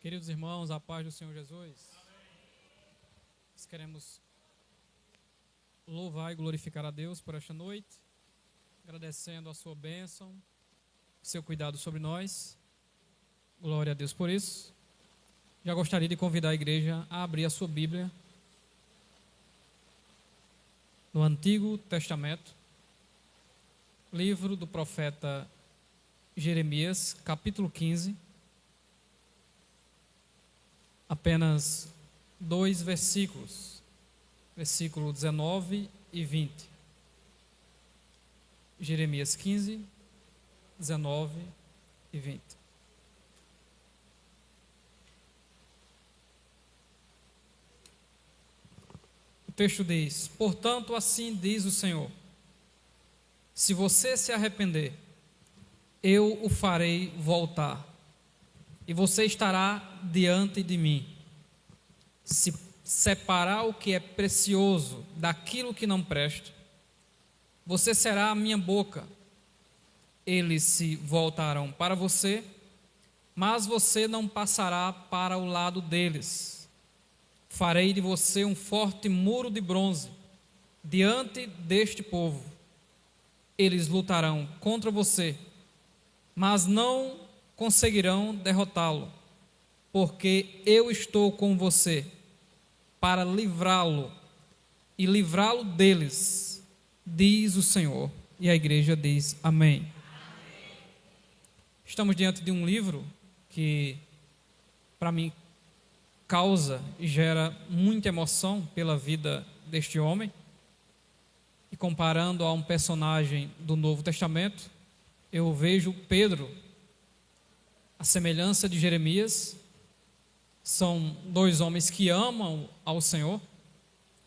Queridos irmãos, a paz do Senhor Jesus. Nós queremos louvar e glorificar a Deus por esta noite, agradecendo a sua bênção, o seu cuidado sobre nós. Glória a Deus por isso. Já gostaria de convidar a igreja a abrir a sua Bíblia no Antigo Testamento, livro do profeta Jeremias, capítulo 15. Apenas 2 versículos, versículo 19 e 20. Jeremias 15, 19 e 20. O texto diz: portanto, assim diz o Senhor, se você se arrepender, eu o farei voltar, e você estará diante de mim. Se separar o que é precioso daquilo que não presta, você será a minha boca. Eles se voltarão para você, mas você não passará para o lado deles. Farei de você um forte muro de bronze diante deste povo. Eles lutarão contra você, mas não conseguirão derrotá-lo, porque eu estou com você para livrá-lo e livrá-lo deles, diz o Senhor. E a igreja diz amém. Estamos diante de um livro que, para mim, causa e gera muita emoção pela vida deste homem. E comparando a um personagem do Novo Testamento, eu vejo Pedro, a semelhança de Jeremias. São 2 homens que amam ao Senhor,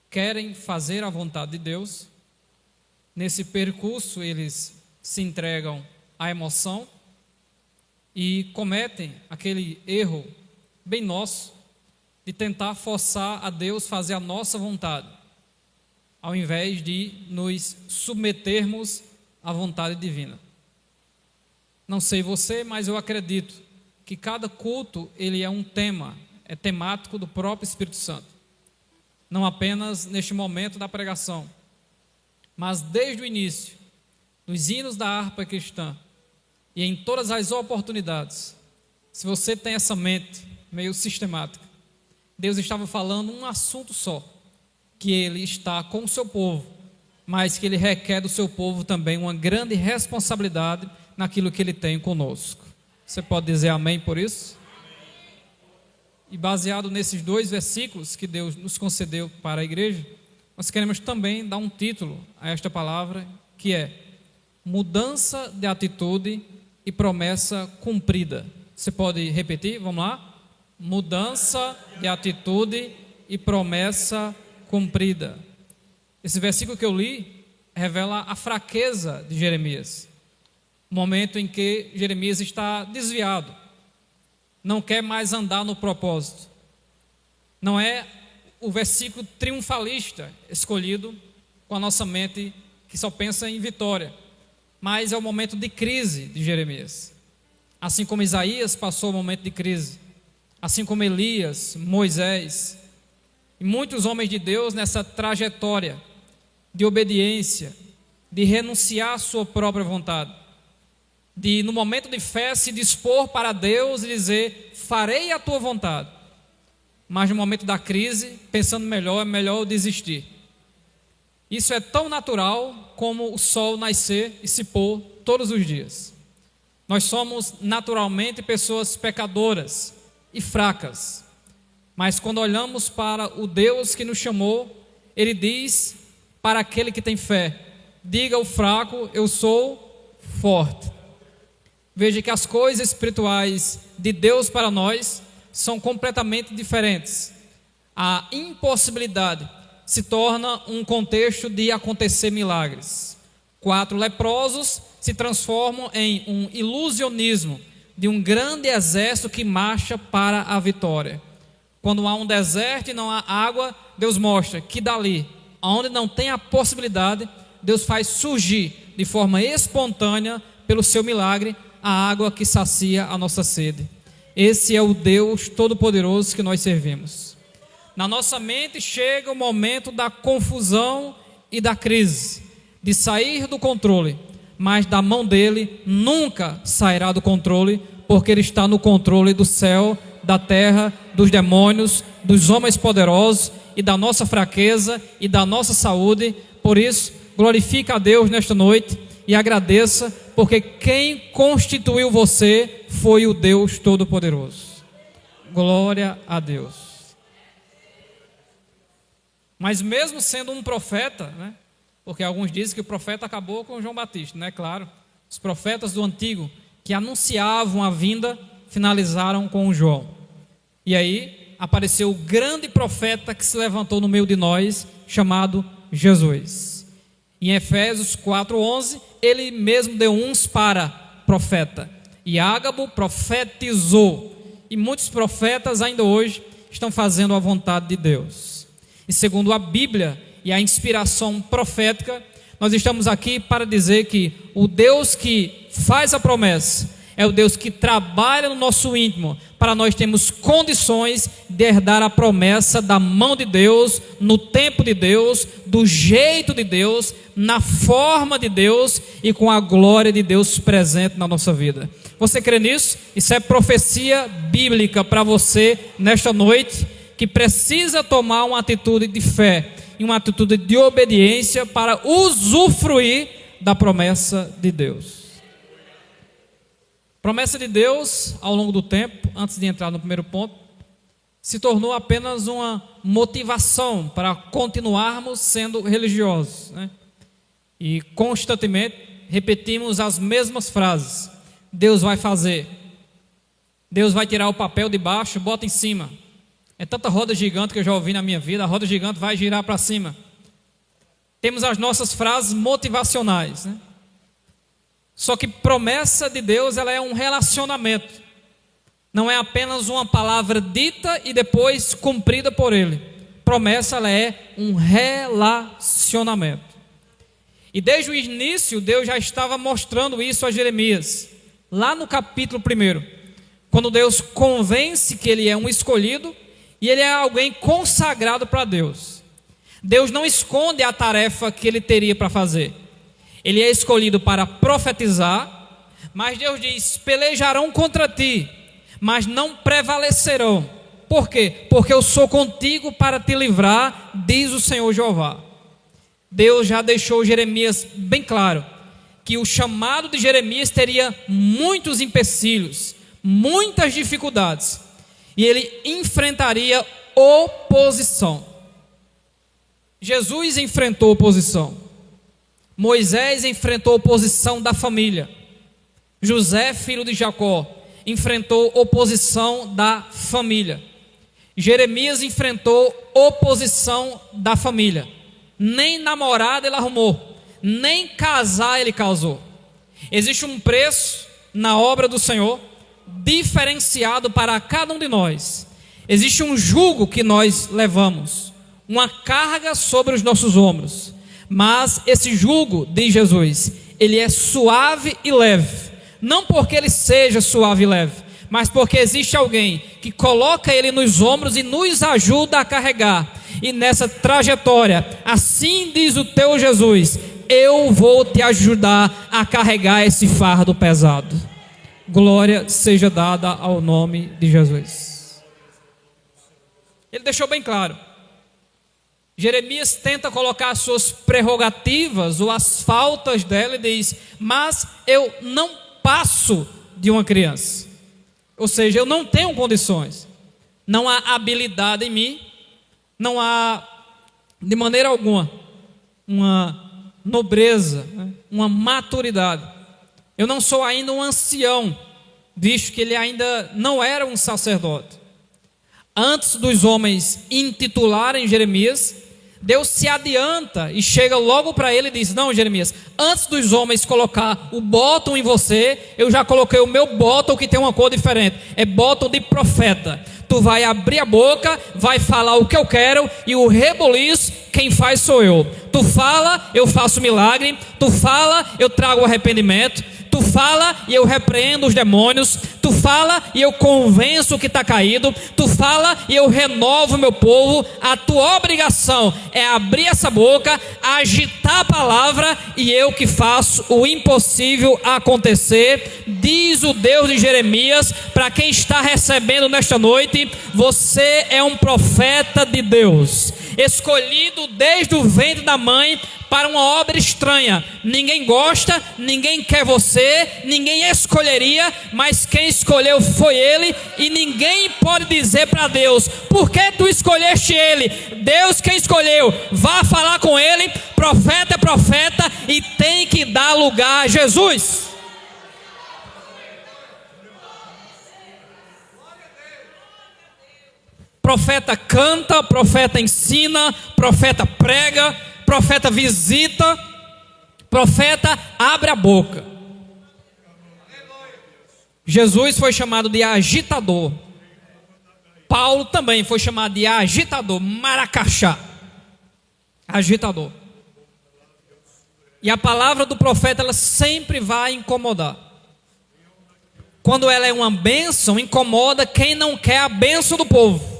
querem fazer a vontade de Deus. Nesse percurso eles se entregam à emoção e cometem aquele erro bem nosso de tentar forçar a Deus fazer a nossa vontade, ao invés de nos submetermos à vontade divina. Não sei você, mas eu acredito que cada culto ele é um tema, é temático do próprio Espírito Santo. Não apenas neste momento da pregação, mas desde o início, nos hinos da harpa cristã e em todas as oportunidades. Se você tem essa mente meio sistemática, Deus estava falando um assunto só, que Ele está com o seu povo, mas que Ele requer do seu povo também uma grande responsabilidade naquilo que Ele tem conosco. Você pode dizer amém por isso? E baseado nesses 2 versículos que Deus nos concedeu para a igreja, nós queremos também dar um título a esta palavra, que é mudança de atitude e promessa cumprida. Você pode repetir? Vamos lá? Mudança de atitude e promessa cumprida. Esse versículo que eu li revela a fraqueza de Jeremias. O momento em que Jeremias está desviado, não quer mais andar no propósito. Não é o versículo triunfalista escolhido com a nossa mente que só pensa em vitória, mas é o momento de crise de Jeremias. Assim como Isaías passou o momento de crise, assim como Elias, Moisés e muitos homens de Deus nessa trajetória de obediência, de renunciar à sua própria vontade, de no momento de fé se dispor para Deus e dizer, farei a tua vontade, mas no momento da crise, pensando melhor, é melhor eu desistir. Isso é tão natural como o sol nascer e se pôr todos os dias. Nós somos naturalmente pessoas pecadoras e fracas, mas quando olhamos para o Deus que nos chamou, Ele diz para aquele que tem fé, diga ao fraco, eu sou forte. Veja que as coisas espirituais de Deus para nós são completamente diferentes. A impossibilidade se torna um contexto de acontecer milagres. 4 leprosos se transformam em um ilusionismo de um grande exército que marcha para a vitória. Quando há um deserto e não há água, Deus mostra que dali, onde não tem a possibilidade, Deus faz surgir de forma espontânea, pelo seu milagre, a água que sacia a nossa sede. Esse é o Deus Todo-Poderoso que nós servimos. Na nossa mente chega o momento da confusão e da crise, de sair do controle, mas da mão dele nunca sairá do controle, porque ele está no controle do céu, da terra, dos demônios, dos homens poderosos e da nossa fraqueza e da nossa saúde. Por isso, glorifica a Deus nesta noite e agradeça, porque quem constituiu você foi o Deus Todo-Poderoso. Glória a Deus. Mas mesmo sendo um profeta, né? Porque alguns dizem que o profeta acabou com João Batista, né? Claro, os profetas do antigo que anunciavam a vinda finalizaram com João. E aí apareceu o grande profeta que se levantou no meio de nós, chamado Jesus. Em Efésios 4:11, ele mesmo deu uns para profeta, e Ágabo profetizou, e muitos profetas ainda hoje estão fazendo a vontade de Deus. E segundo a Bíblia e a inspiração profética, nós estamos aqui para dizer que o Deus que faz a promessa é o Deus que trabalha no nosso íntimo, para nós termos condições de herdar a promessa da mão de Deus, no tempo de Deus, do jeito de Deus, na forma de Deus e com a glória de Deus presente na nossa vida. Você crê nisso? Isso é profecia bíblica para você nesta noite, que precisa tomar uma atitude de fé e uma atitude de obediência para usufruir da promessa de Deus. Promessa de Deus, ao longo do tempo, antes de entrar no primeiro ponto, se tornou apenas uma motivação para continuarmos sendo religiosos, né? E constantemente repetimos as mesmas frases: Deus vai fazer, Deus vai tirar o papel de baixo, bota em cima. É tanta roda gigante que eu já ouvi na minha vida, a roda gigante vai girar para cima. Temos as nossas frases motivacionais, né? Só que promessa de Deus, ela é um relacionamento. Não é apenas uma palavra dita e depois cumprida por Ele. Promessa, ela é um relacionamento. E desde o início, Deus já estava mostrando isso a Jeremias. Lá no capítulo 1, quando Deus convence que ele é um escolhido e ele é alguém consagrado para Deus. Deus não esconde a tarefa que ele teria para fazer. Ele é escolhido para profetizar, mas Deus diz: pelejarão contra ti, mas não prevalecerão. Por quê? Porque eu sou contigo para te livrar, diz o Senhor Jeová. Deus já deixou Jeremias bem claro que o chamado de Jeremias teria muitos empecilhos, muitas dificuldades, e ele enfrentaria oposição. Jesus enfrentou oposição. Moisés enfrentou oposição da família. José, filho de Jacó, enfrentou oposição da família. Jeremias enfrentou oposição da família. Nem namorada ele arrumou, nem casar ele causou. Existe um preço na obra do Senhor diferenciado para cada um de nós. Existe um jugo que nós levamos, uma carga sobre os nossos ombros. Mas esse jugo, diz Jesus, ele é suave e leve. Não porque ele seja suave e leve, mas porque existe alguém que coloca ele nos ombros e nos ajuda a carregar. E nessa trajetória, assim diz o teu Jesus: eu vou te ajudar a carregar esse fardo pesado. Glória seja dada ao nome de Jesus. Ele deixou bem claro. Jeremias tenta colocar as suas prerrogativas ou as faltas dela e diz: mas eu não passo de uma criança. Ou seja, eu não tenho condições. Não há habilidade em mim. Não há, de maneira alguma, uma nobreza, né? Uma maturidade. Eu não sou ainda um ancião, visto que ele ainda não era um sacerdote. Antes dos homens intitularem Jeremias, Deus se adianta e chega logo para ele e diz: não, Jeremias, antes dos homens colocar o bottom em você, eu já coloquei o meu bottom que tem uma cor diferente. É bottom de profeta. Tu vai abrir a boca, vai falar o que eu quero, e o reboliço quem faz sou eu. Tu fala, eu faço milagre. Tu fala, eu trago arrependimento. Tu Tu fala e eu repreendo os demônios. Tu fala e eu convenço o que está caído. Tu fala e eu renovo o meu povo. A tua obrigação é abrir essa boca, agitar a palavra, e eu que faço o impossível acontecer, diz o Deus de Jeremias. Para quem está recebendo nesta noite, você é um profeta de Deus, escolhido desde o ventre da mãe para uma obra estranha. Ninguém gosta, ninguém quer você, ninguém escolheria, mas quem escolheu foi Ele, e ninguém pode dizer para Deus: por que tu escolheste ele? Deus quem escolheu. Vá falar com Ele. Profeta é profeta e tem que dar lugar a Jesus. Profeta canta, profeta ensina, profeta prega, profeta visita, profeta abre a boca. Jesus foi chamado de agitador. Paulo também foi chamado de agitador, maracachá, agitador. E a palavra do profeta, ela sempre vai incomodar. Quando ela é uma bênção, incomoda quem não quer a bênção do povo.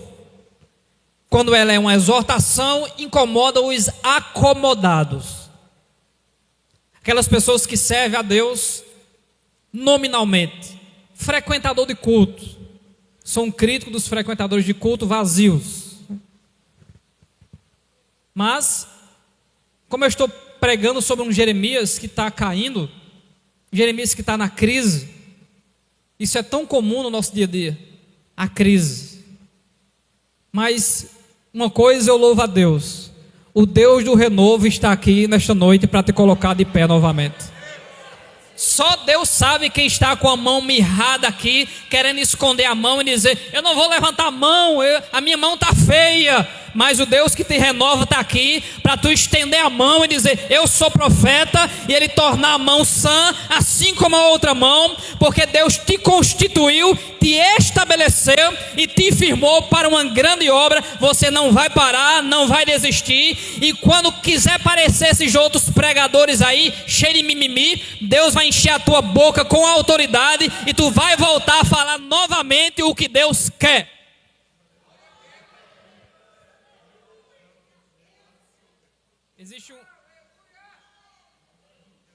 Quando ela é uma exortação, incomoda os acomodados. Aquelas pessoas que servem a Deus nominalmente. Frequentador de culto. Sou um crítico dos frequentadores de culto vazios. Mas, como eu estou pregando sobre um Jeremias que está caindo, Jeremias que está na crise, isso é tão comum no nosso dia a dia, a crise. Mas uma coisa eu louvo a Deus: o Deus do renovo está aqui nesta noite para te colocar de pé novamente. Só Deus sabe quem está com a mão mirrada aqui, querendo esconder a mão e dizer: eu não vou levantar a mão, a minha mão está feia. Mas o Deus que te renova está aqui para tu estender a mão e dizer: eu sou profeta, e Ele tornar a mão sã, assim como a outra mão, porque Deus te constituiu, te estabeleceu e te firmou para uma grande obra. Você não vai parar, não vai desistir. E quando quiser parecer esses outros pregadores aí, cheio de mimimi, Deus vai encher a tua boca com autoridade e tu vai voltar a falar novamente o que Deus quer. Existe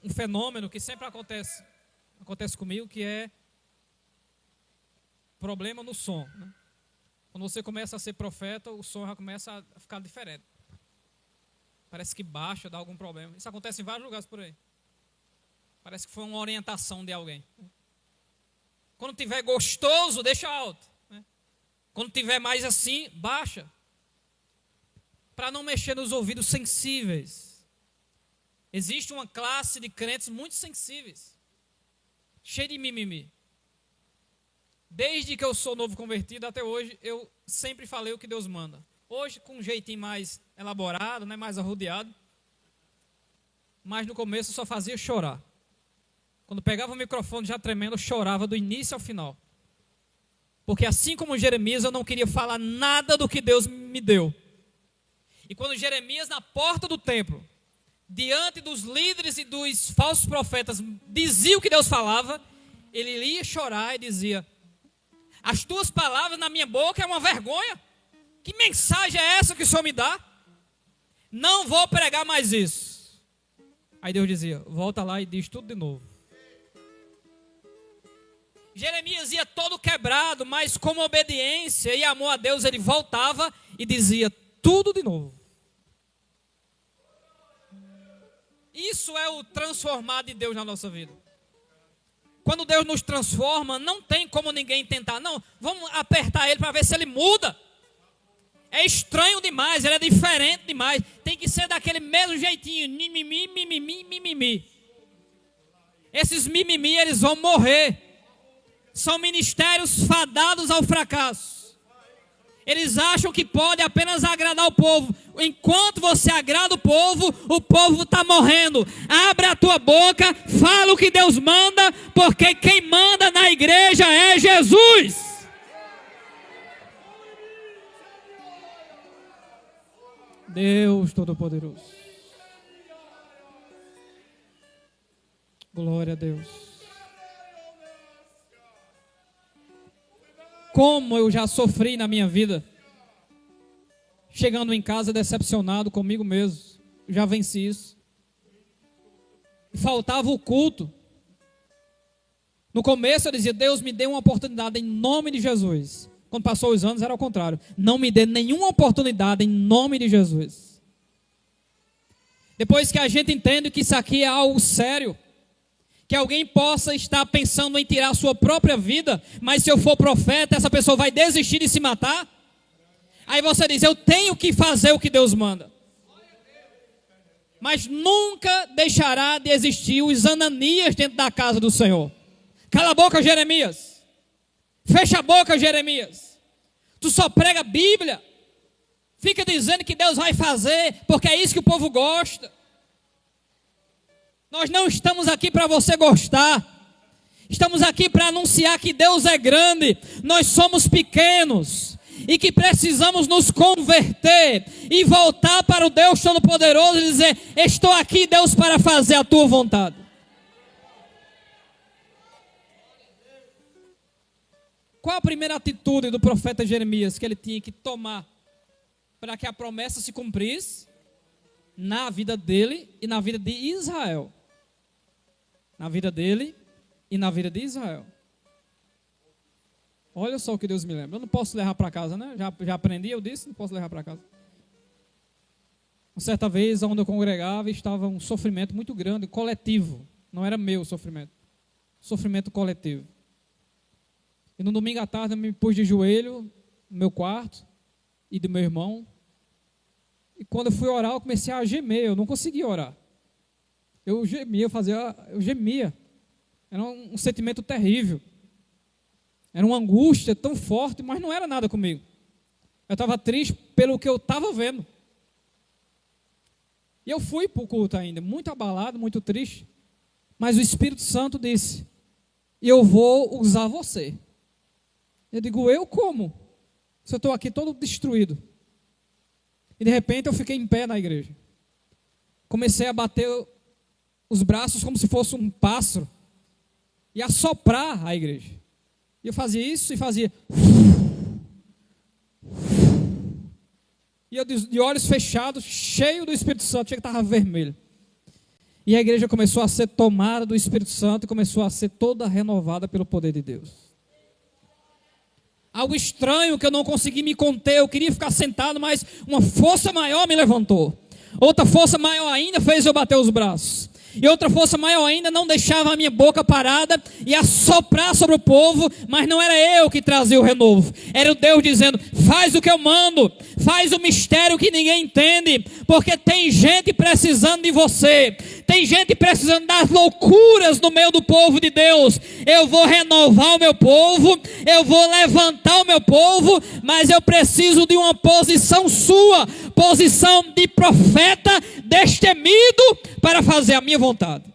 um fenômeno que sempre acontece comigo, que é problema no som, né? Quando você começa a ser profeta, o som já começa a ficar diferente. Parece que baixa, dá algum problema. Isso acontece em vários lugares por aí. Parece que foi uma orientação de alguém. Quando tiver gostoso, deixa alto, né? Quando tiver mais assim, baixa, para não mexer nos ouvidos sensíveis. Existe uma classe de crentes muito sensíveis, cheio de mimimi. Desde que eu sou novo convertido até hoje, eu sempre falei o que Deus manda. Hoje com um jeitinho mais elaborado, né, mais arrodeado. Mas no começo eu só fazia chorar. Quando pegava o microfone já tremendo, eu chorava do início ao final. Porque assim como Jeremias, eu não queria falar nada do que Deus me deu. E quando Jeremias, na porta do templo, diante dos líderes e dos falsos profetas, dizia o que Deus falava, ele ia chorar e dizia: as tuas palavras na minha boca é uma vergonha. Que mensagem é essa que o Senhor me dá? Não vou pregar mais isso. Aí Deus dizia: volta lá e diz tudo de novo. Jeremias ia todo quebrado, mas com obediência e amor a Deus, ele voltava e dizia tudo de novo. Isso é o transformar de Deus na nossa vida. Quando Deus nos transforma, não tem como ninguém tentar. Não, vamos apertar Ele para ver se Ele muda. É estranho demais, Ele é diferente demais. Tem que ser daquele mesmo jeitinho. Mimimi, mimimi, mimimi. Esses mimimi, eles vão morrer. São ministérios fadados ao fracasso. Eles acham que pode apenas agradar o povo. Enquanto você agrada o povo está morrendo. Abre a tua boca, fala o que Deus manda, porque quem manda na igreja é Jesus. Deus Todo-Poderoso. Glória a Deus. como eu já sofri na minha vida, chegando em casa decepcionado comigo mesmo. Já venci isso. Faltava o culto. No começo eu dizia: Deus, me dê uma oportunidade em nome de Jesus. Quando passou os anos era ao contrário: não me dê nenhuma oportunidade em nome de Jesus. Depois que a gente entende que isso aqui é algo sério, que alguém possa estar pensando em tirar a sua própria vida, mas se eu for profeta, essa pessoa vai desistir de se matar. Aí você diz: eu tenho que fazer o que Deus manda. Mas nunca deixará de existir os Ananias dentro da casa do Senhor. Cala a boca, Jeremias. Fecha a boca, Jeremias. Tu só prega a Bíblia. Fica dizendo que Deus vai fazer, porque é isso que o povo gosta. Nós não estamos aqui para você gostar. Estamos aqui para anunciar que Deus é grande. Nós somos pequenos. E que precisamos nos converter e voltar para o Deus Todo-Poderoso e dizer: estou aqui, Deus, para fazer a tua vontade. Qual a primeira atitude do profeta Jeremias que ele tinha que tomar para que a promessa se cumprisse na vida dele e na vida de Israel? Na vida dele e na vida de Israel. Olha só o que Deus me lembra. Eu não posso levar para casa, né? Já aprendi, eu disse, não posso levar para casa. Uma certa vez, onde eu congregava, estava um sofrimento muito grande, coletivo. Não era meu sofrimento. Sofrimento coletivo. E no domingo à tarde, eu me pus de joelho no meu quarto e do meu irmão. E quando eu fui orar, eu comecei a gemer. Eu não conseguia orar. Eu gemia. Era um sentimento terrível. Era uma angústia tão forte, mas não era nada comigo. Eu estava triste pelo que eu estava vendo. E eu fui para o culto ainda, muito abalado, muito triste. Mas o Espírito Santo disse: eu vou usar você. Eu digo: eu como? Se eu estou aqui todo destruído. E de repente eu fiquei em pé na igreja. Comecei a bater os braços como se fosse um pássaro. E a soprar a igreja. E eu fazia isso e fazia. E eu de olhos fechados, cheio do Espírito Santo, achei que estava vermelho. E a igreja começou a ser tomada do Espírito Santo e começou a ser toda renovada pelo poder de Deus. Algo estranho que eu não consegui me conter, eu queria ficar sentado, mas uma força maior me levantou. Outra força maior ainda fez eu bater os braços. E outra força maior ainda não deixava a minha boca parada e assoprar sobre o povo, mas não era eu que trazia o renovo, era o Deus dizendo: faz o que eu mando, faz o mistério que ninguém entende, porque tem gente precisando de você, tem gente precisando das loucuras no meio do povo de Deus. Eu vou renovar o meu povo, eu vou levantar o meu povo, mas eu preciso de uma posição sua, posição de profeta destemido para fazer a minha vontade.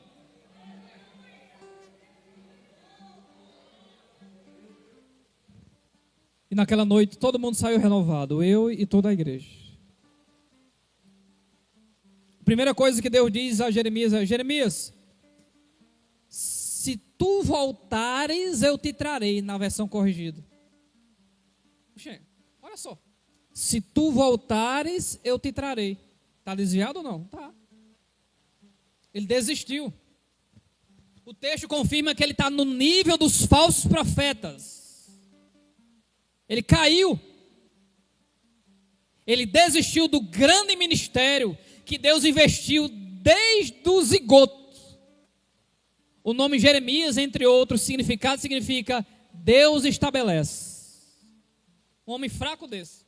E naquela noite todo mundo saiu renovado, eu e toda a igreja. A primeira coisa que Deus diz a Jeremias é: Jeremias, se tu voltares, eu te trarei, na versão corrigida. Olha só. Se tu voltares, eu te trarei. Está desviado ou não? Tá. Ele desistiu. O texto confirma que ele está no nível dos falsos profetas. Ele caiu. Ele desistiu do grande ministério que Deus investiu desde o zigoto. O nome Jeremias, entre outros significados, significa Deus estabelece. Um homem fraco desse.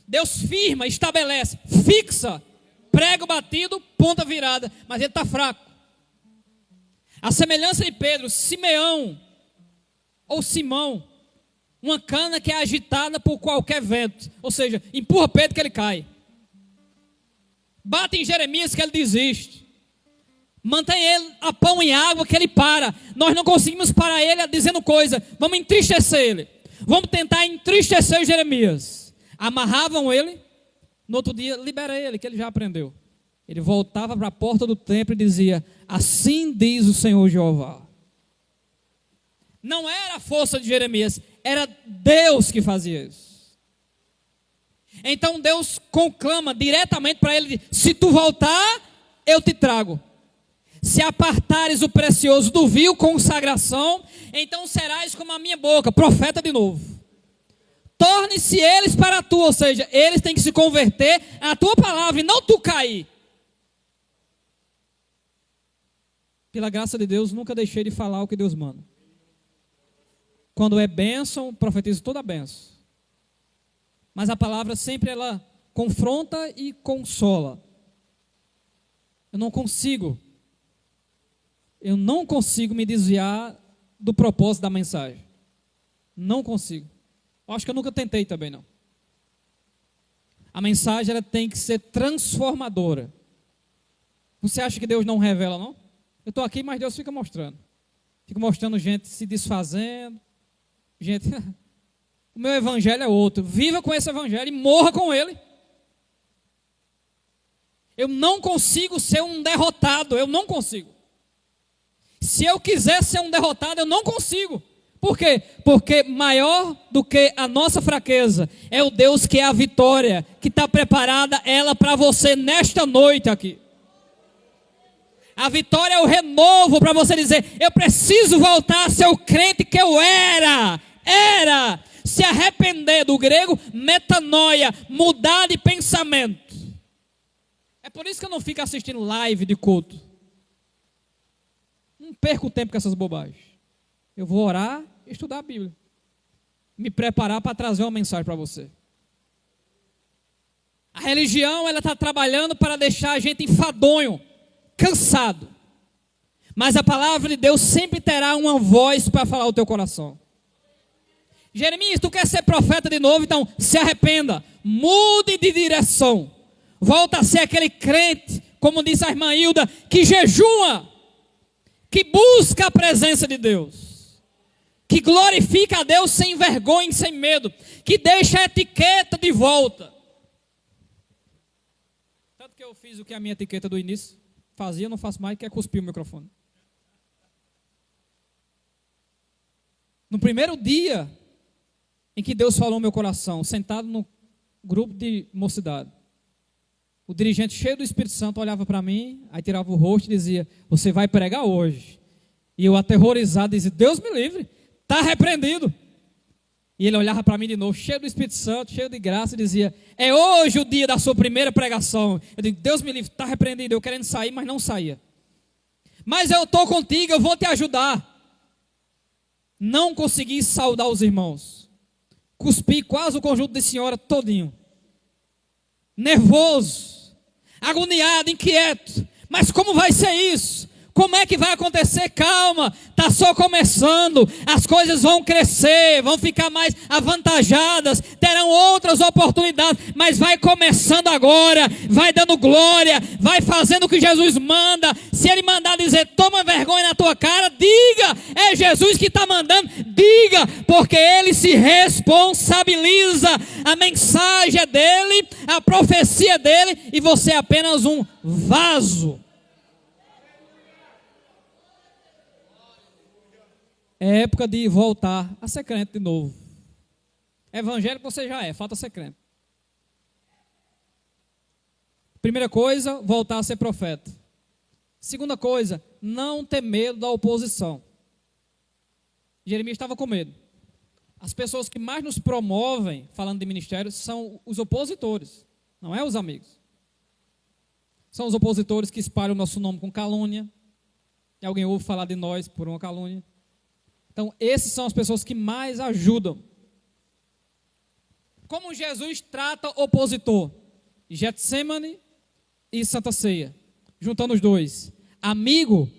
Deus firma, estabelece, fixa, prego batido, ponta virada, mas ele está fraco. A semelhança de Pedro, Simeão ou Simão, uma cana que é agitada por qualquer vento, ou seja, empurra Pedro que ele cai. Bate em Jeremias que ele desiste. Mantém ele a pão e água que ele para. Nós não conseguimos parar ele dizendo coisa. Vamos entristecer ele. Vamos tentar entristecer Jeremias. Amarravam ele. No outro dia, libera ele, que ele já aprendeu. Ele voltava para a porta do templo e dizia: assim diz o Senhor Jeová. Não era a força de Jeremias, era Deus que fazia isso. Então Deus conclama diretamente para ele: se tu voltar, eu te trago. Se apartares o precioso do vil, consagração, então serás como a minha boca, profeta de novo. Torne-se eles para tu, ou seja, eles têm que se converter à tua palavra e não tu cair. Pela graça de Deus, nunca deixei de falar o que Deus manda. Quando é bênção, profetizo toda a bênção. Mas a palavra sempre ela confronta e consola. Eu não consigo me desviar do propósito da mensagem. Não consigo. Acho que eu nunca tentei também não. A mensagem ela tem que ser transformadora. Você acha que Deus não revela não? Eu estou aqui, mas Deus fica mostrando. Fica mostrando gente se desfazendo. Gente, o meu evangelho é outro. Viva com esse evangelho e morra com ele. Eu não consigo ser um derrotado. Eu não consigo. Se eu quiser ser um derrotado, eu não consigo. Por quê? Porque maior do que a nossa fraqueza é o Deus que é a vitória, que está preparada ela para você nesta noite aqui. A vitória é o renovo para você dizer: eu preciso voltar a ser o crente que eu era. Se arrepender, do grego metanoia, mudar de pensamento. É por isso que eu não fico assistindo live de culto. Não perco o tempo com essas bobagens. Eu vou orar e estudar a Bíblia. Me preparar para trazer uma mensagem para você. A religião ela está trabalhando para deixar a gente enfadonho, cansado. Mas a palavra de Deus sempre terá uma voz para falar ao teu coração. Jeremias, tu quer ser profeta de novo? Então se arrependa, mude de direção. Volta a ser aquele crente, como disse a irmã Hilda, que jejua, que busca a presença de Deus, que glorifica a Deus sem vergonha e sem medo, que deixa a etiqueta de volta. Tanto que eu fiz o que a minha etiqueta do início fazia, não faço mais, que é cuspir o microfone. No primeiro dia em que Deus falou no meu coração, sentado no grupo de mocidade, o dirigente cheio do Espírito Santo olhava para mim, aí tirava o rosto e dizia: você vai pregar hoje. E eu aterrorizado dizia: Deus me livre, está repreendido. E ele olhava para mim de novo, cheio do Espírito Santo, cheio de graça, e dizia: é hoje o dia da sua primeira pregação. Eu digo: Deus me livre, está repreendido. Eu querendo sair, mas não saía. Mas eu estou contigo, eu vou te ajudar. Não consegui saudar os irmãos. Cuspi quase o conjunto de senhora todinho. Nervoso, agoniado, inquieto. Mas como vai ser isso? Como é que vai acontecer? Calma, está só começando. As coisas vão crescer, vão ficar mais avantajadas, terão outras oportunidades, mas vai começando agora, vai dando glória, vai fazendo o que Jesus manda. Se Ele mandar dizer: toma vergonha na tua cara, diga, é Jesus que está mandando, diga, porque Ele se responsabiliza. A mensagem é dEle, a profecia é dEle, e você é apenas um vaso. É época de voltar a ser crente de novo. Evangélico você já é, falta ser crente. Primeira coisa, voltar a ser profeta. Segunda coisa, não ter medo da oposição. Jeremias estava com medo. As pessoas que mais nos promovem, falando de ministério, são os opositores, não é os amigos. São os opositores que espalham o nosso nome com calúnia. E alguém ouve falar de nós por uma calúnia. Então, esses são as pessoas que mais ajudam. Como Jesus trata opositor? Getsemane e Santa Ceia. Juntando os dois. Amigo,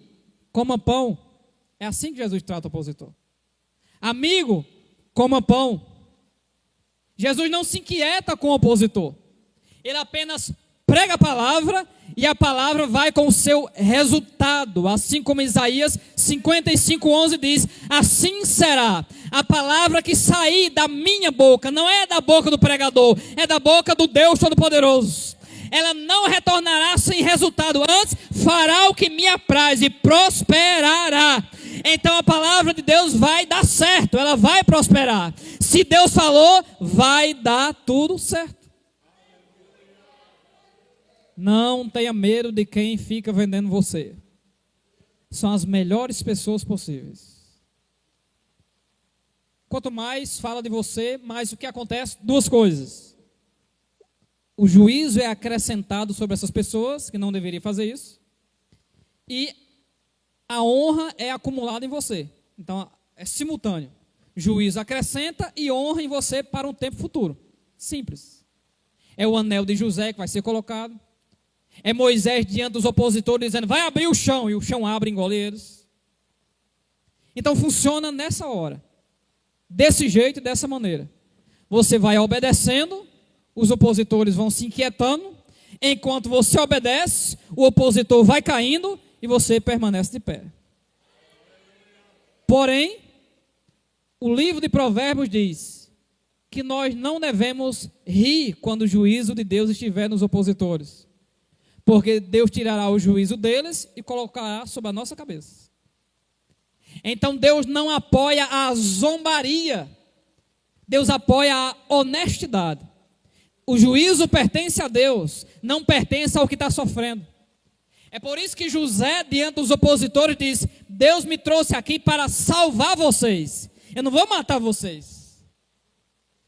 coma pão. É assim que Jesus trata o opositor. Amigo, coma pão. Jesus não se inquieta com o opositor. Ele apenas prega a palavra e a palavra vai com o seu resultado. Assim como Isaías 55:11 diz: assim será a palavra que sair da minha boca. Não é da boca do pregador, é da boca do Deus Todo-Poderoso. Ela não retornará sem resultado, antes fará o que me apraz e prosperará. então a palavra de Deus vai dar certo, ela vai prosperar. Se Deus falou, vai dar tudo certo. Não tenha medo de quem fica vendendo você. São as melhores pessoas possíveis. Quanto mais fala de você, mais o que acontece? Duas coisas. O juízo é acrescentado sobre essas pessoas, que não deveriam fazer isso. E a honra é acumulada em você. Então, é simultâneo. Juízo acrescenta e honra em você para um tempo futuro. Simples. É o anel de José que vai ser colocado. É Moisés diante dos opositores dizendo, vai abrir o chão. E o chão abre, engole eles. Então, funciona nessa hora. Desse jeito e dessa maneira. Você vai obedecendo, os opositores vão se inquietando. Enquanto você obedece, o opositor vai caindo e você permanece de pé. Porém, o livro de Provérbios diz que nós não devemos rir quando o juízo de Deus estiver nos opositores. Porque Deus tirará o juízo deles e colocará sobre a nossa cabeça. Então Deus não apoia a zombaria. Deus apoia a honestidade. O juízo pertence a Deus, não pertence ao que está sofrendo. É por isso que José, diante dos opositores, diz, Deus me trouxe aqui para salvar vocês. Eu não vou matar vocês.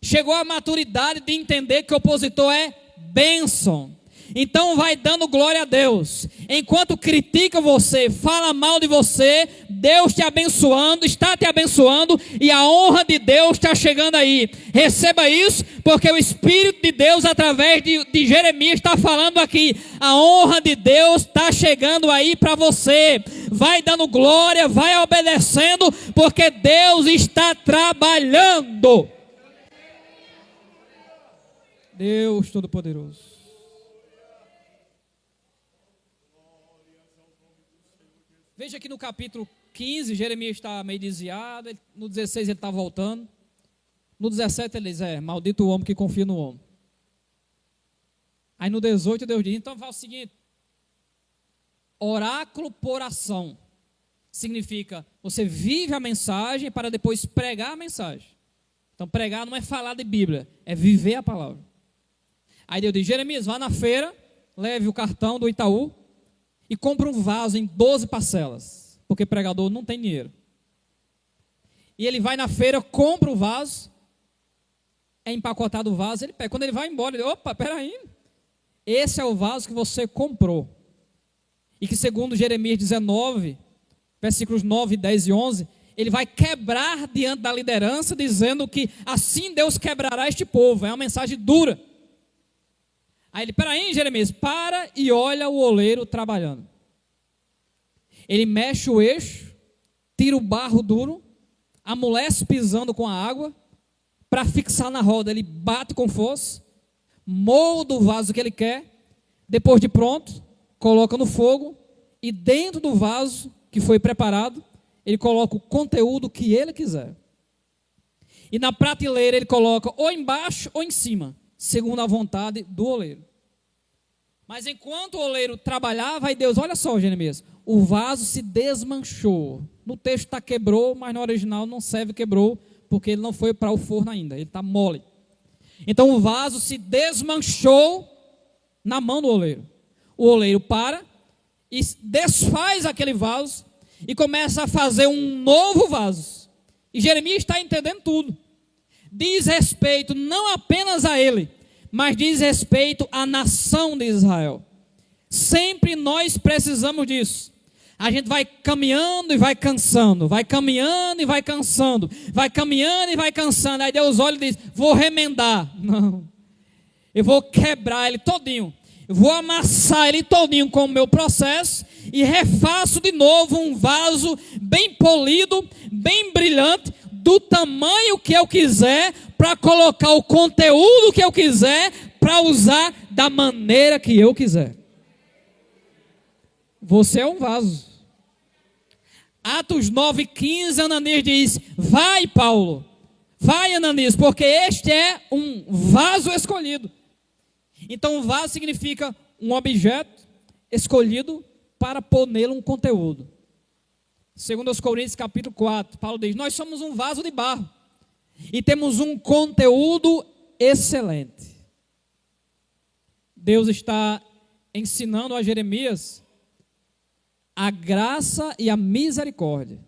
Chegou a maturidade de entender que o opositor é bênção. Então vai dando glória a Deus. Enquanto critica você, fala mal de você, Deus te abençoando, está te abençoando e a honra de Deus está chegando aí. Receba isso, porque o Espírito de Deus, através de Jeremias, está falando aqui. A honra de Deus está chegando aí para você. Vai dando glória, vai obedecendo, porque Deus está trabalhando. Deus Todo-Poderoso. Veja que no capítulo 15, Jeremias está meio desviado, no 16 ele está voltando, no 17 ele diz, maldito o homem que confia no homem. Aí no 18 Deus diz, então faz o seguinte, oráculo por ação, significa, você vive a mensagem para depois pregar a mensagem. Então pregar não é falar de Bíblia, é viver a palavra. Aí Deus diz, Jeremias, vá na feira, leve o cartão do Itaú, e compra um vaso em 12 parcelas, porque pregador não tem dinheiro. E ele vai na feira, compra o vaso, é empacotado o vaso, ele pega. Quando ele vai embora, ele diz, opa, peraí, esse é o vaso que você comprou. E que segundo Jeremias 19, versículos 9, 10 e 11, ele vai quebrar diante da liderança, dizendo que assim Deus quebrará este povo. É uma mensagem dura. Aí ele, peraí, Jeremias, para e olha o oleiro trabalhando. Ele mexe o eixo, tira o barro duro, amolece pisando com a água, para fixar na roda, ele bate com força, molda o vaso que ele quer, depois de pronto, coloca no fogo, e dentro do vaso que foi preparado, ele coloca o conteúdo que ele quiser. E na prateleira ele coloca ou embaixo ou em cima, segundo a vontade do oleiro. Mas enquanto o oleiro trabalhava, aí Deus, olha só, Jeremias, o vaso se desmanchou. No texto está quebrou, mas no original não serve quebrou, porque ele não foi para o forno ainda, ele está mole. Então o vaso se desmanchou na mão do oleiro. O oleiro para e desfaz aquele vaso e começa a fazer um novo vaso. E Jeremias está entendendo tudo. Diz respeito não apenas a ele, mas diz respeito à nação de Israel. Sempre nós precisamos disso. A gente vai caminhando e vai cansando, vai caminhando e vai cansando, vai caminhando e vai cansando. Aí Deus olha e diz, vou remendar. Não, eu vou quebrar ele todinho, eu vou amassar ele todinho com o meu processo e refaço de novo um vaso bem polido, bem brilhante, do tamanho que eu quiser, para colocar o conteúdo que eu quiser, para usar da maneira que eu quiser. Você é um vaso. Atos 9:15, Ananias diz, vai Paulo, vai Ananias, porque este é um vaso escolhido. Então vaso significa um objeto escolhido para pôr nele um conteúdo. Segundo aos Coríntios capítulo 4, Paulo diz: nós somos um vaso de barro e temos um conteúdo excelente. Deus está ensinando a Jeremias a graça e a misericórdia.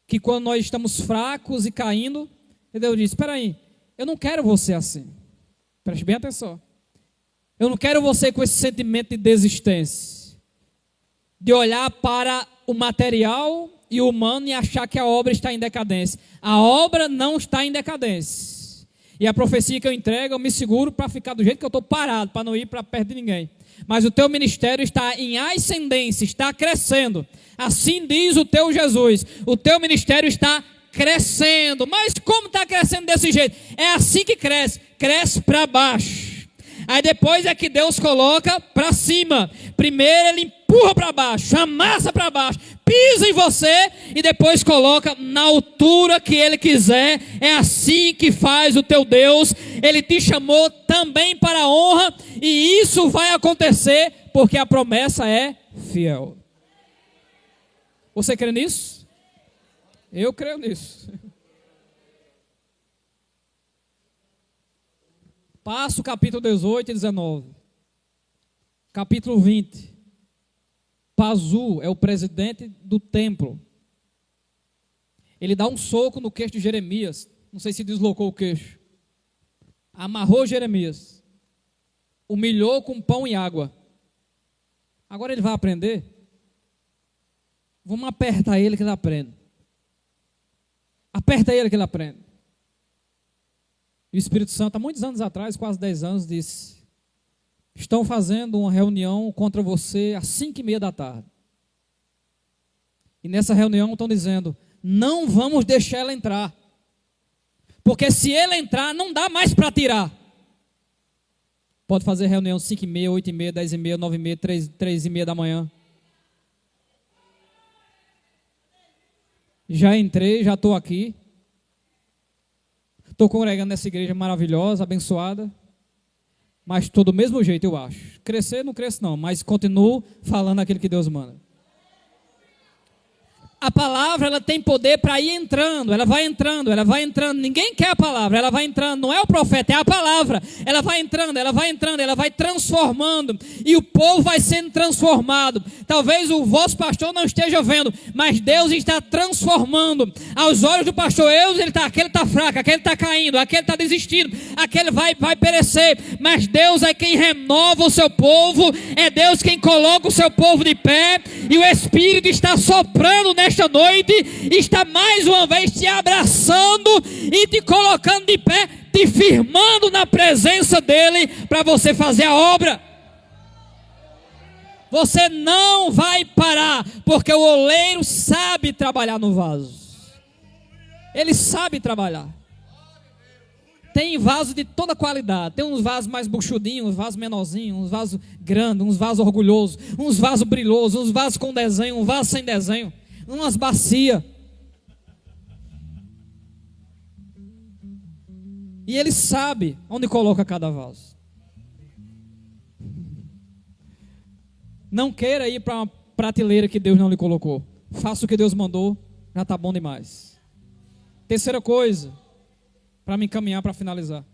Que quando nós estamos fracos e caindo, Deus diz: espera aí, eu não quero você assim. Preste bem atenção. Eu não quero você com esse sentimento de desistência, de olhar para o material e o humano e achar que a obra está em decadência. A obra não está em decadência. E a profecia que eu entrego, eu me seguro para ficar do jeito que eu estou parado, para não ir para perto de ninguém. Mas o teu ministério está em ascendência, está crescendo. Assim diz o teu Jesus. O teu ministério está crescendo. Mas como está crescendo desse jeito? É assim que cresce. Cresce para baixo. Aí depois é que Deus coloca para cima. Primeiro ele empurra para baixo, amassa para baixo, pisa em você e depois coloca na altura que ele quiser. É assim que faz o teu Deus. Ele te chamou também para a honra e isso vai acontecer porque a promessa é fiel. Você crê nisso? Eu creio nisso. Passa o capítulo 18 e 19. Capítulo 20. Pazu é o presidente do templo. Ele dá um soco no queixo de Jeremias. Não sei se deslocou o queixo. Amarrou Jeremias. Humilhou com pão e água. Agora ele vai aprender? Vamos apertar ele que ele aprende. Aperta ele que ele aprende. E o Espírito Santo, há muitos anos atrás, quase 10 anos, disse: estão fazendo uma reunião contra você às 5:30 da tarde. E nessa reunião estão dizendo: não vamos deixar ela entrar. Porque se ele entrar, não dá mais para tirar. Pode fazer reunião 5:30, 8:30, 10:30, 9:30, 3:30 da manhã. Já entrei, já estou aqui. Estou congregando nessa igreja maravilhosa, abençoada. Mas estou do mesmo jeito, eu acho. Crescer, não cresço não, mas continuo falando aquilo que Deus manda. A palavra, ela tem poder para ir entrando, ela vai entrando, ela vai entrando. Ninguém quer a palavra, ela vai entrando. Não é o profeta, é a palavra. Ela vai entrando, ela vai entrando, ela vai transformando. E o povo vai sendo transformado. Talvez o vosso pastor não esteja vendo, mas Deus está transformando. Aos olhos do pastor, aquele está fraco, aquele está caindo, aquele está desistindo, aquele vai perecer. Mas Deus é quem renova o seu povo, é Deus quem coloca o seu povo de pé. E o Espírito está soprando nesta noite, está mais uma vez te abraçando e te colocando de pé, te firmando na presença dele para você fazer a obra. Você não vai parar, porque o oleiro sabe trabalhar no vaso. Ele sabe trabalhar. Tem vaso de toda qualidade. Tem uns vasos mais buchudinhos, uns vasos menorzinhos, uns vasos grandes, uns vasos orgulhosos, uns vasos brilhosos, uns vasos com desenho, uns vasos sem desenho, umas bacias. E ele sabe onde coloca cada vaso. Não queira ir para uma prateleira que Deus não lhe colocou. Faça o que Deus mandou, já está bom demais. Terceira coisa, para me encaminhar para finalizar.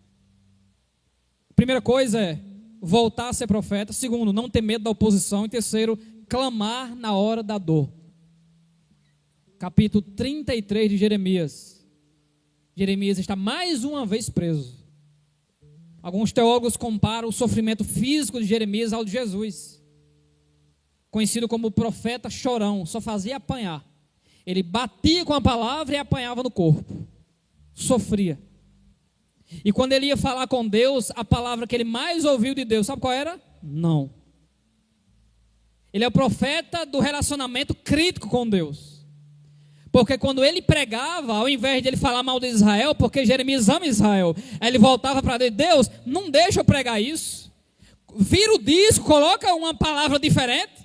Primeira coisa é voltar a ser profeta. Segundo, não ter medo da oposição. E terceiro, clamar na hora da dor. Capítulo 33 de Jeremias. Jeremias está mais uma vez preso. Alguns teólogos comparam o sofrimento físico de Jeremias ao de Jesus. Conhecido como o profeta chorão, só fazia apanhar. Ele batia com a palavra e apanhava no corpo. Sofria. E quando ele ia falar com Deus, a palavra que ele mais ouviu de Deus, sabe qual era? Não. Ele é o profeta do relacionamento crítico com Deus. Porque quando ele pregava, ao invés de ele falar mal de Israel, porque Jeremias ama Israel, aí ele voltava para Deus: Deus, não deixa eu pregar isso. Vira o disco, coloca uma palavra diferente.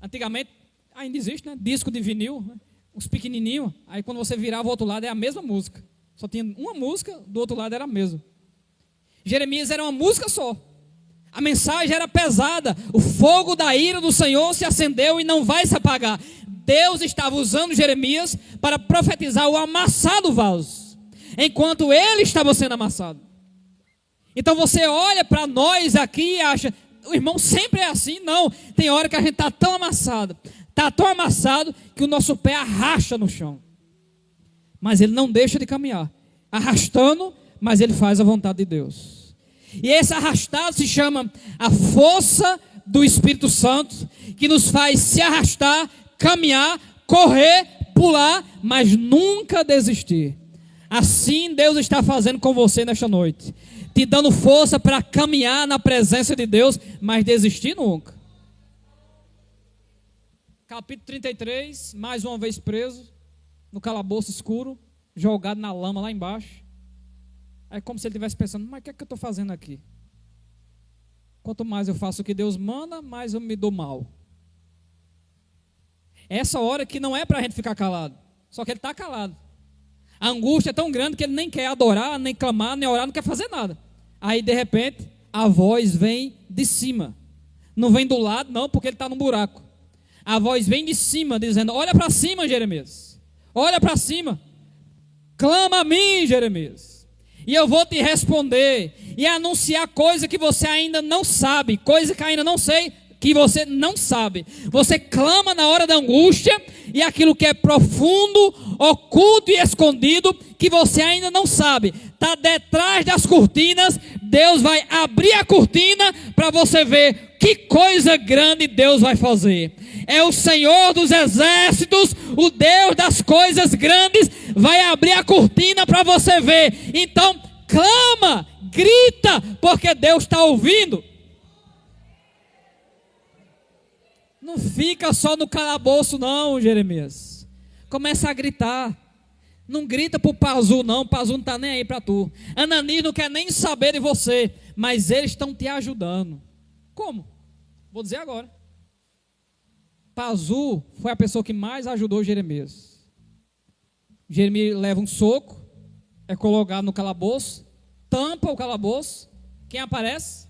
Antigamente, ainda existe, né? Disco de vinil, né? Uns pequenininhos. Aí quando você virava o outro lado, é a mesma música. Só tinha uma música, do outro lado era a mesma. Jeremias era uma música só. A mensagem era pesada. O fogo da ira do Senhor se acendeu e não vai se apagar. Deus estava usando Jeremias para profetizar o amassado vaso, enquanto ele estava sendo amassado. Então você olha para nós aqui e acha, o irmão sempre é assim. Não, tem hora que a gente está tão amassado que o nosso pé arracha no chão. Mas ele não deixa de caminhar, arrastando, mas ele faz a vontade de Deus. E esse arrastado se chama a força do Espírito Santo, que nos faz se arrastar, caminhar, correr, pular, mas nunca desistir. Assim Deus está fazendo com você nesta noite, te dando força para caminhar na presença de Deus, mas desistir nunca. Capítulo 33, mais uma vez preso, no calabouço escuro, jogado na lama lá embaixo. É como se ele estivesse pensando, mas o que é que eu estou fazendo aqui? Quanto mais eu faço o que Deus manda, mais eu me dou mal. Essa hora que não é para a gente ficar calado, só que ele está calado. A angústia é tão grande que ele nem quer adorar, nem clamar, nem orar, não quer fazer nada. Aí de repente a voz vem de cima, não vem do lado não, porque ele está num buraco. A voz vem de cima dizendo, olha para cima, Jeremias, olha para cima, clama a mim, Jeremias, e eu vou te responder e anunciar coisa que você ainda não sabe, coisa que ainda não sei, que você não sabe. Você clama na hora da angústia, e aquilo que é profundo, oculto e escondido, que você ainda não sabe, está detrás das cortinas. Deus vai abrir a cortina para você ver que coisa grande Deus vai fazer. É o Senhor dos exércitos, o Deus das coisas grandes, vai abrir a cortina para você ver. Então clama, grita, porque Deus está ouvindo. Não fica só no calabouço não, Jeremias. Começa a gritar. Não grita para o Pazu não, o Pazu não está nem aí para tu. Ananias não quer nem saber de você, mas eles estão te ajudando. Como? Vou dizer agora. Pazu foi a pessoa que mais ajudou Jeremias. Jeremias leva um soco, é colocado no calabouço, tampa o calabouço. Quem aparece?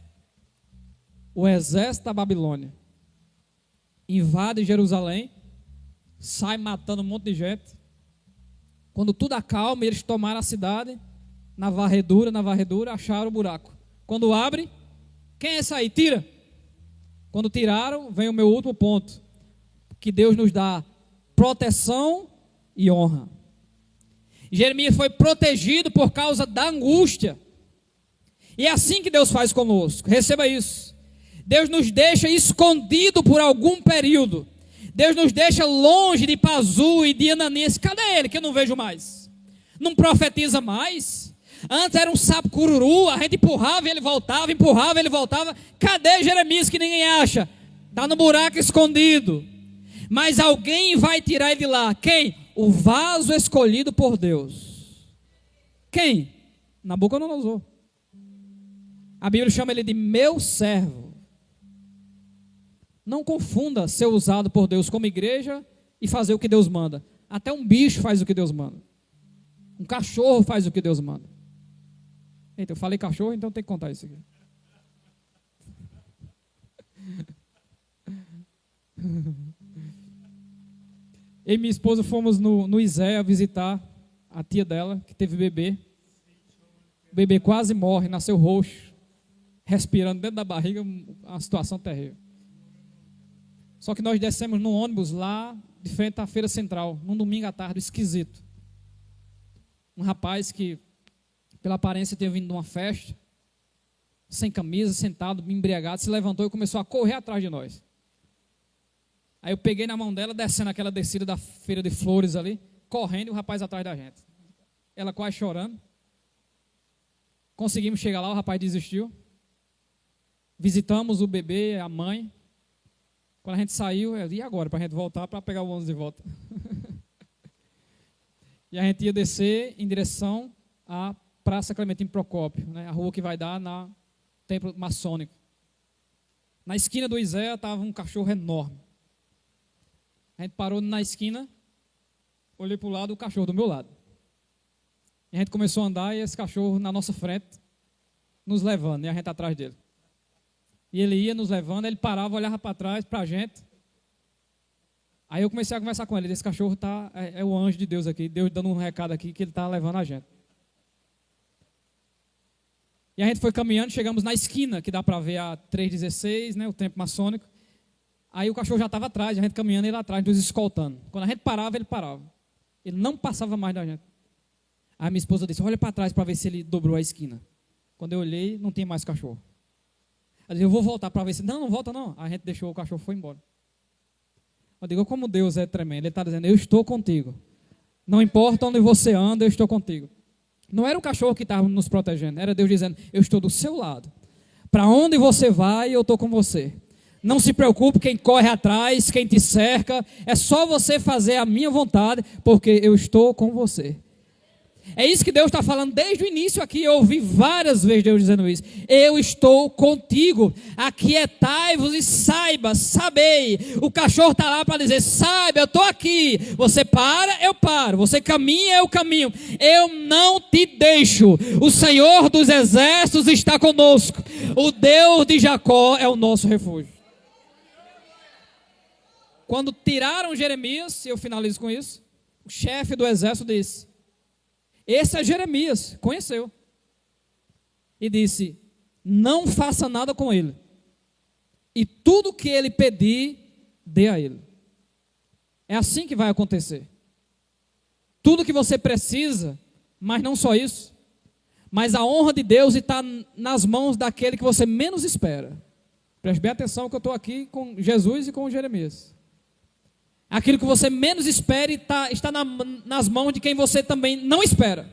O exército da Babilônia. Invade Jerusalém, sai matando um monte de gente. Quando tudo acalma, eles tomaram a cidade, na varredura, acharam o buraco. Quando abre, quem é esse aí? Tira. Quando tiraram, vem o meu último ponto, que Deus nos dá proteção e honra. Jeremias foi protegido por causa da angústia, e é assim que Deus faz conosco. Receba isso. Deus nos deixa escondido por algum período. Deus nos deixa longe de Pazu e de Ananias. Cadê ele que eu não vejo mais? Não profetiza mais? Antes era um sapo cururu, a gente empurrava e ele voltava, empurrava e ele voltava. Cadê Jeremias que ninguém acha? Está no buraco escondido. Mas alguém vai tirar ele de lá. Quem? O vaso escolhido por Deus. Quem? Nabucodonosor. A Bíblia chama ele de meu servo. Não confunda ser usado por Deus como igreja e fazer o que Deus manda. Até um bicho faz o que Deus manda. Um cachorro faz o que Deus manda. Eita, eu falei cachorro, então tem que contar isso aqui. Eu e minha esposa fomos no Iséia visitar a tia dela, que teve bebê. O bebê quase morre, nasceu roxo, respirando dentro da barriga, uma situação terrível. Só que nós descemos no ônibus lá de frente à Feira Central, num domingo à tarde, esquisito. Um rapaz que, pela aparência, tinha vindo de uma festa, sem camisa, sentado, embriagado, se levantou e começou a correr atrás de nós. Aí eu peguei na mão dela, descendo aquela descida da Feira de Flores ali, correndo, e o rapaz atrás da gente. Ela quase chorando. Conseguimos chegar lá, o rapaz desistiu. Visitamos o bebê, a mãe. Quando a gente saiu, eu disse, e agora? Para a gente voltar, para pegar o ônibus de volta. E a gente ia descer em direção à Praça Clementino Procópio, né, a rua que vai dar no Templo Maçônico. Na esquina do Iséia estava um cachorro enorme. A gente parou na esquina, olhei para o lado, o cachorro do meu lado. E a gente começou a andar e esse cachorro na nossa frente, nos levando, e a gente atrás dele. E ele ia nos levando, ele parava, olhava para trás, para a gente. Aí eu comecei a conversar com ele. Esse cachorro é o anjo de Deus aqui. Deus dando um recado aqui que ele está levando a gente. E a gente foi caminhando, chegamos na esquina, que dá para ver a 316, né, o templo maçônico. Aí o cachorro já estava atrás, a gente caminhando, ele atrás, nos escoltando. Quando a gente parava, ele parava. Ele não passava mais da gente. Aí minha esposa disse, olha para trás para ver se ele dobrou a esquina. Quando eu olhei, não tinha mais cachorro. Eu disse, eu vou voltar para ver se... Não volta não. A gente deixou, o cachorro foi embora. Eu digo, como Deus é tremendo. Ele está dizendo, eu estou contigo. Não importa onde você anda, eu estou contigo. Não era o cachorro que estava nos protegendo. Era Deus dizendo, eu estou do seu lado. Para onde você vai, eu estou com você. Não se preocupe quem corre atrás, quem te cerca. É só você fazer a minha vontade, porque eu estou com você. É isso que Deus está falando desde o início aqui. Eu ouvi várias vezes Deus dizendo isso. Eu estou contigo. Aquietai-vos e saiba, sabei. O cachorro está lá para dizer, saiba, eu estou aqui. Você para, eu paro. Você caminha, eu caminho. Eu não te deixo. O Senhor dos exércitos está conosco. O Deus de Jacó é o nosso refúgio. Quando tiraram Jeremias, e eu finalizo com isso, o chefe do exército disse, esse é Jeremias, conheceu. E disse, não faça nada com ele. E tudo que ele pedir, dê a ele. É assim que vai acontecer. Tudo que você precisa, mas não só isso, mas a honra de Deus está nas mãos daquele que você menos espera. Preste bem atenção que eu estou aqui com Jesus e com Jeremias. Aquilo que você menos espera está nas mãos de quem você também não espera.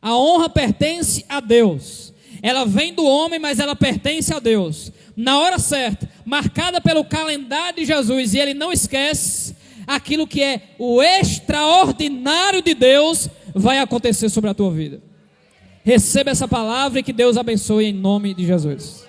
A honra pertence a Deus. Ela vem do homem, mas ela pertence a Deus. Na hora certa, marcada pelo calendário de Jesus, e ele não esquece, aquilo que é o extraordinário de Deus vai acontecer sobre a tua vida. Receba essa palavra e que Deus abençoe em nome de Jesus.